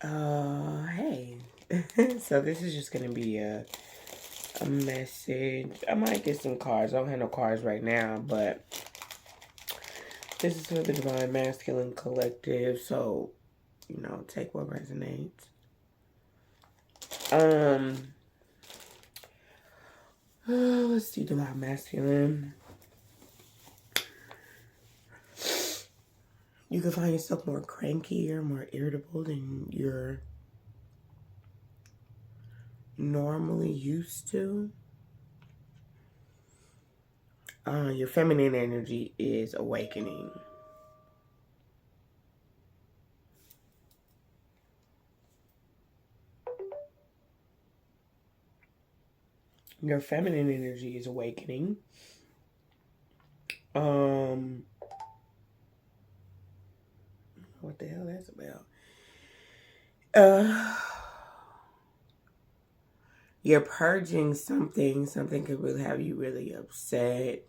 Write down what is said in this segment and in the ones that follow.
Hey. So this is just gonna be a message. I might get some cards. I don't have no cards right now, but this is for the Divine Masculine Collective. So, take what resonates. Let's see, Divine Masculine. You can find yourself more cranky or more irritable than you're normally used to. Your feminine energy is awakening. Your feminine energy is awakening. What the hell that's about? You're purging something. Something could really have you really upset.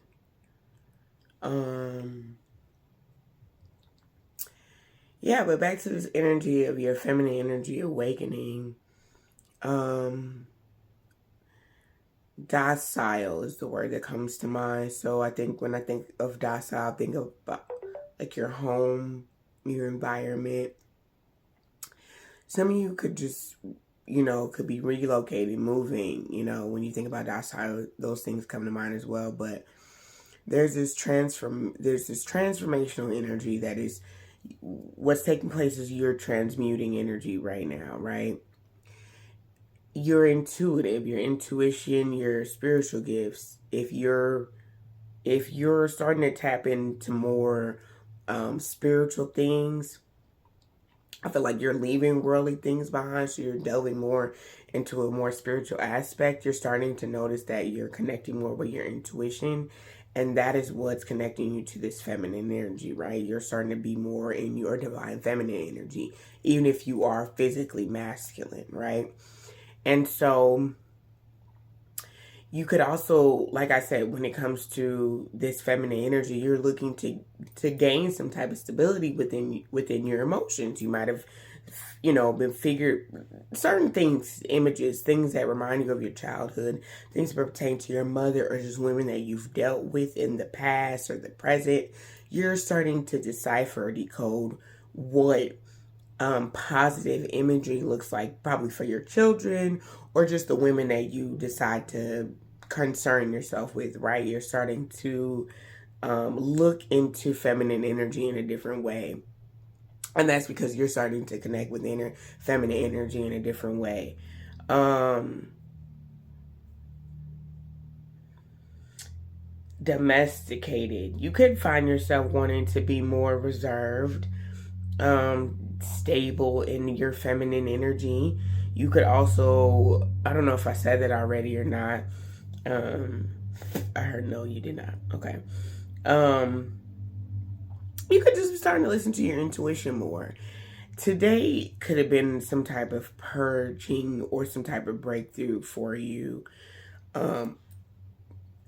Yeah, but back to this energy of your feminine energy awakening. Docile is the word that comes to mind. So I think when I think of docile, I think of like your home, your environment. Some of you could just, could be relocating, moving, when you think about docile, those things come to mind as well. But there's this transformational energy that is what's taking place is you're transmuting energy right now, right? You're intuitive, your intuition, your spiritual gifts. If you're starting to tap into more spiritual things, I feel like you're leaving worldly things behind, so you're delving more into a more spiritual aspect. You're starting to notice that you're connecting more with your intuition, and that is what's connecting you to this feminine energy, right? You're starting to be more in your divine feminine energy, even if you are physically masculine, right? And so you could also, like I said, when it comes to this feminine energy, you're looking to gain some type of stability within your emotions. You might have, been figured certain things, images, things that remind you of your childhood, things that pertain to your mother or just women that you've dealt with in the past or the present. You're starting to decipher, decode what positive imagery looks like, probably for your children or just the women that you decide to concern yourself with, right? You're starting to look into feminine energy in a different way. And that's because you're starting to connect with feminine energy in a different way. Domesticated. You could find yourself wanting to be more reserved, stable in your feminine energy. You could also, I don't know if I said that already or not. I heard no, you did not. Okay. You could just be starting to listen to your intuition more. Today could have been some type of purging or some type of breakthrough for you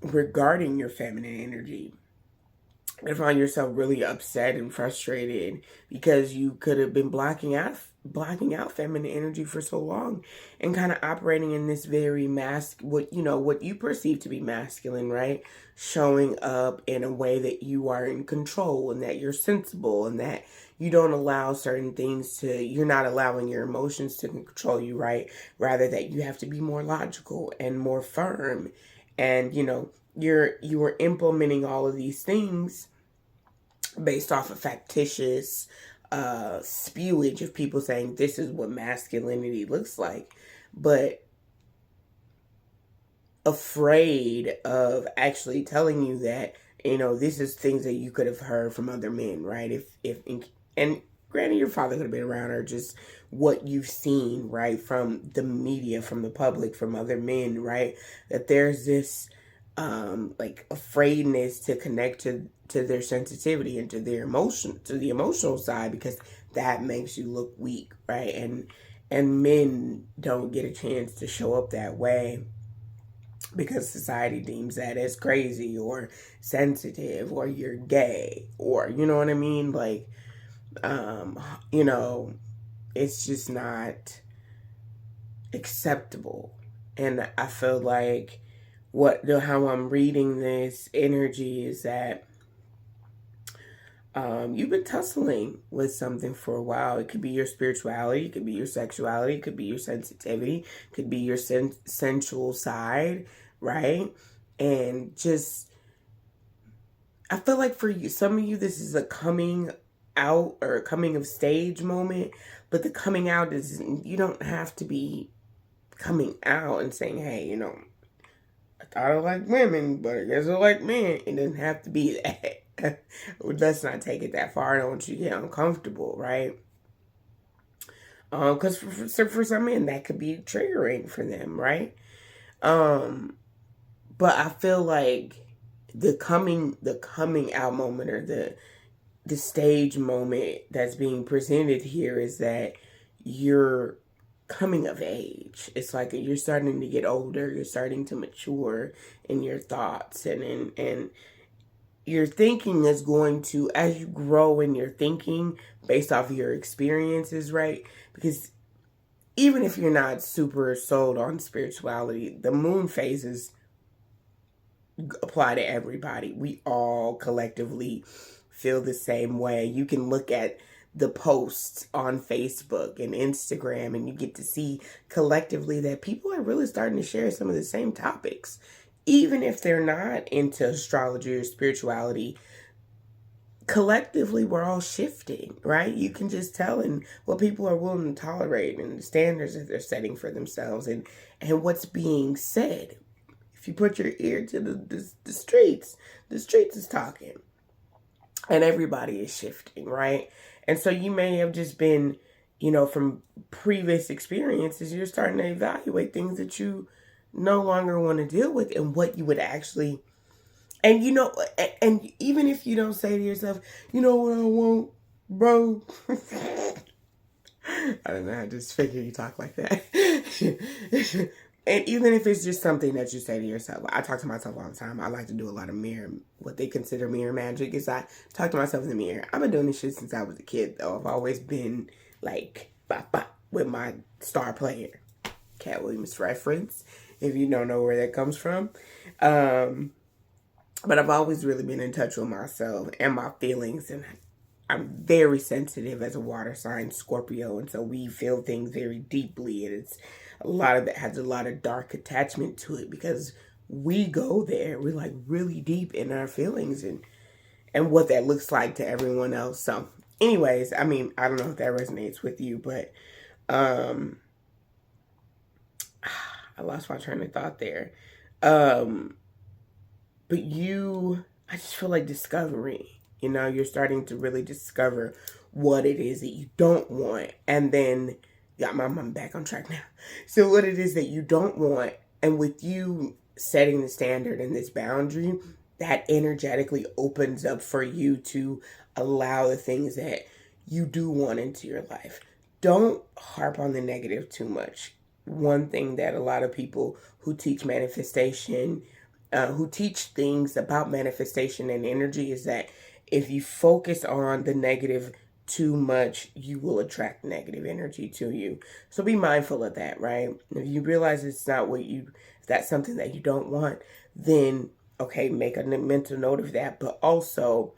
regarding your feminine energy. You find yourself really upset and frustrated because you could have been blocking out feminine energy for so long and kind of operating in this very what you perceive to be masculine, right? Showing up in a way that you are in control and that you're sensible and that you don't allow certain things you're not allowing your emotions to control you, right? Rather that you have to be more logical and more firm. And you are implementing all of these things based off of factitious spewage of people saying this is what masculinity looks like, but afraid of actually telling you that this is things that you could have heard from other men, right? And granted, your father could have been around, or just what you've seen, right, from the media, from the public, from other men, right, that there's this like afraidness to connect to their sensitivity and to their emotion, to the emotional side, because that makes you look weak, right? And men don't get a chance to show up that way because society deems that as crazy or sensitive, or you're gay, or you know what I mean, like you know it's just not acceptable. And I feel like how I'm reading this energy is that you've been tussling with something for a while. It could be your spirituality, it could be your sexuality, it could be your sensitivity, it could be your sensual side, right? And just, I feel like for you, some of you, this is a coming out or a coming of stage moment, but the coming out is, you don't have to be coming out and saying, hey, I thought I liked women, but I guess I like men. It doesn't have to be that. Let's not take it that far. I don't want you to get uncomfortable, right? Because for some men, that could be triggering for them, right? But I feel like the coming out moment, or the stage moment that's being presented here, is that you're coming of age. It's like you're starting to get older, you're starting to mature in your thoughts, and your thinking is going to, as you grow in your thinking based off of your experiences, right? Because even if you're not super sold on spirituality, the moon phases apply to everybody. We all collectively feel the same way. You can look at the posts on Facebook and Instagram, and you get to see collectively that people are really starting to share some of the same topics. Even if they're not into astrology or spirituality, collectively we're all shifting, right? You can just tell in what people are willing to tolerate and the standards that they're setting for themselves, and what's being said. If you put your ear to the streets is talking. And everybody is shifting, right? And so you may have just been, from previous experiences, you're starting to evaluate things that you no longer want to deal with, and what you would actually, and even if you don't say to yourself, you know what I want, bro. I don't know, I just figure you talk like that. And even if it's just something that you say to yourself, I talk to myself all the time. I like to do a lot of what they consider mirror magic, is I talk to myself in the mirror. I've been doing this shit since I was a kid, though. I've always been like, bop, bop, with my star player. Cat Williams reference, if you don't know where that comes from. But I've always really been in touch with myself and my feelings, and I'm very sensitive as a water sign, Scorpio, and so we feel things very deeply, and it's a lot of it has a lot of dark attachment to it, because we go there. We're like really deep in our feelings and what that looks like to everyone else. So anyways, I mean, I don't know if that resonates with you, but I lost my train of thought there. But I just feel like discovery. You're starting to really discover what it is that you don't want. And then, I'm back on track now. So what it is that you don't want, and with you setting the standard and this boundary, that energetically opens up for you to allow the things that you do want into your life. Don't harp on the negative too much. One thing that a lot of people who teach manifestation, who teach things about manifestation and energy, is that if you focus on the negative too much, you will attract negative energy to you. So be mindful of that, right? If you realize if that's something that you don't want, then okay, make a mental note of that, but also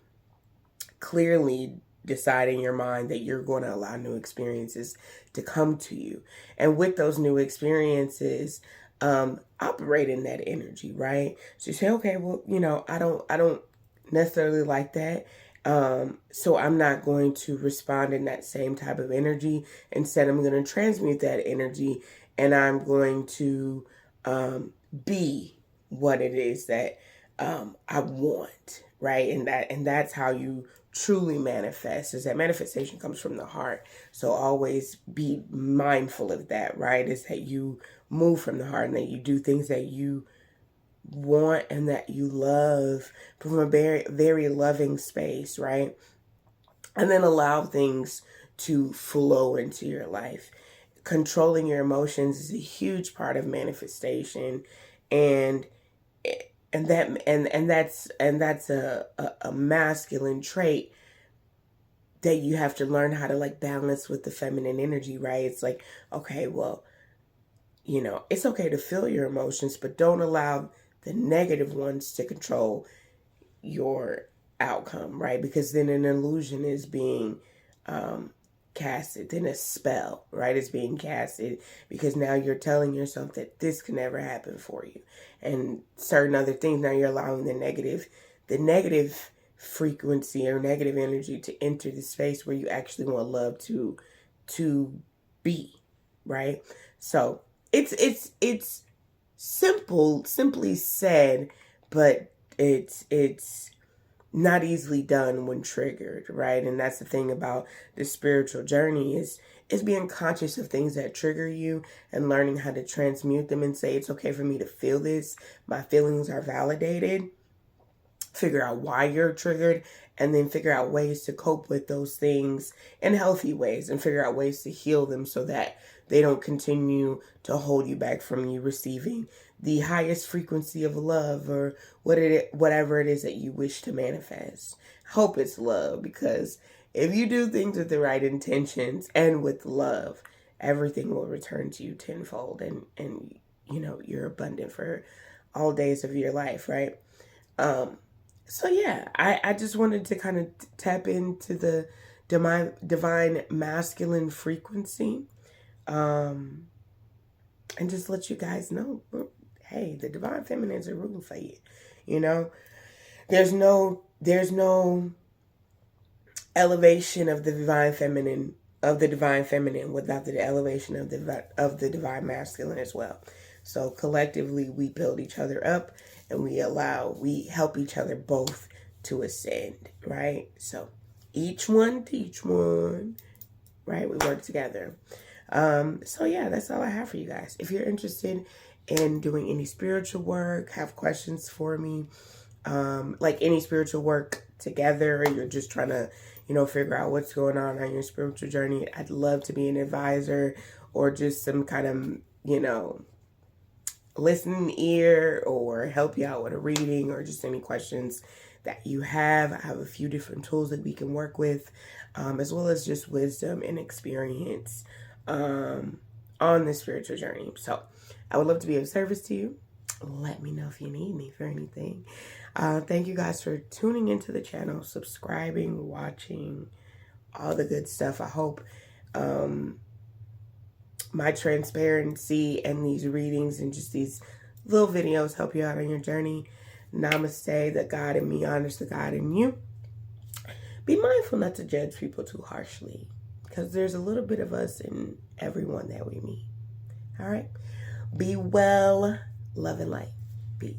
clearly decide in your mind that you're going to allow new experiences to come to you. And with those new experiences, operate in that energy, right? So you say, okay, well, I don't necessarily like that. So I'm not going to respond in that same type of energy. Instead, I'm going to transmute that energy, and I'm going to be what it is that I want, right? And that's how you truly manifest, is that manifestation comes from the heart. So always be mindful of that, right? Is that you move from the heart, and that you do things that you want and that you love from a very, very loving space, right? And then allow things to flow into your life. Controlling your emotions is a huge part of manifestation, and that's a masculine trait, that you have to learn how to like balance with the feminine energy, right? It's like, okay, well, you know, it's okay to feel your emotions, but don't allow the negative ones to control your outcome, right? Because then an illusion is being um, casted, then a spell, right, is being casted because now you're telling yourself that this can never happen for you, and certain other things. Now you're allowing the negative frequency or negative energy to enter the space where you actually want love to be, right? So it's simply said, but it's not easily done when triggered, right? And that's the thing about the spiritual journey is being conscious of things that trigger you and learning how to transmute them and say, it's okay for me to feel this. My feelings are validated. Figure out why you're triggered, and then figure out ways to cope with those things in healthy ways, and figure out ways to heal them so that they don't continue to hold you back from you receiving the highest frequency of love, or whatever it is that you wish to manifest. Hope it's love, because if you do things with the right intentions and with love, everything will return to you tenfold, and you know, you're abundant for all days of your life, right? So yeah, I just wanted to kind of tap into the divine masculine frequency, and just let you guys know, hey, the divine feminines are rooting for you. You know, there's no elevation of the divine feminine without the elevation of the divine masculine as well. So collectively, we build each other up, and we help each other both to ascend, right? So each one teach one, right? We work together. So yeah, that's all I have for you guys. If you're interested in doing any spiritual work, have questions for me, like any spiritual work together, you're just trying to, you know, figure out what's going on your spiritual journey, I'd love to be an advisor or just some kind of, you know, listening ear, or help you out with a reading, or just any questions that you have. I have a few different tools that we can work with, as well as just wisdom and experience on the spiritual journey. So I would love to be of service to you. Let me know if you need me for anything. Thank you guys for tuning into the channel, subscribing, watching, all the good stuff. I hope my transparency and these readings and just these little videos help you out on your journey. Namaste. The God in me honors the God in you. Be mindful not to judge people too harshly, because there's a little bit of us in everyone that we meet. All right. Be well. Love and light. Peace.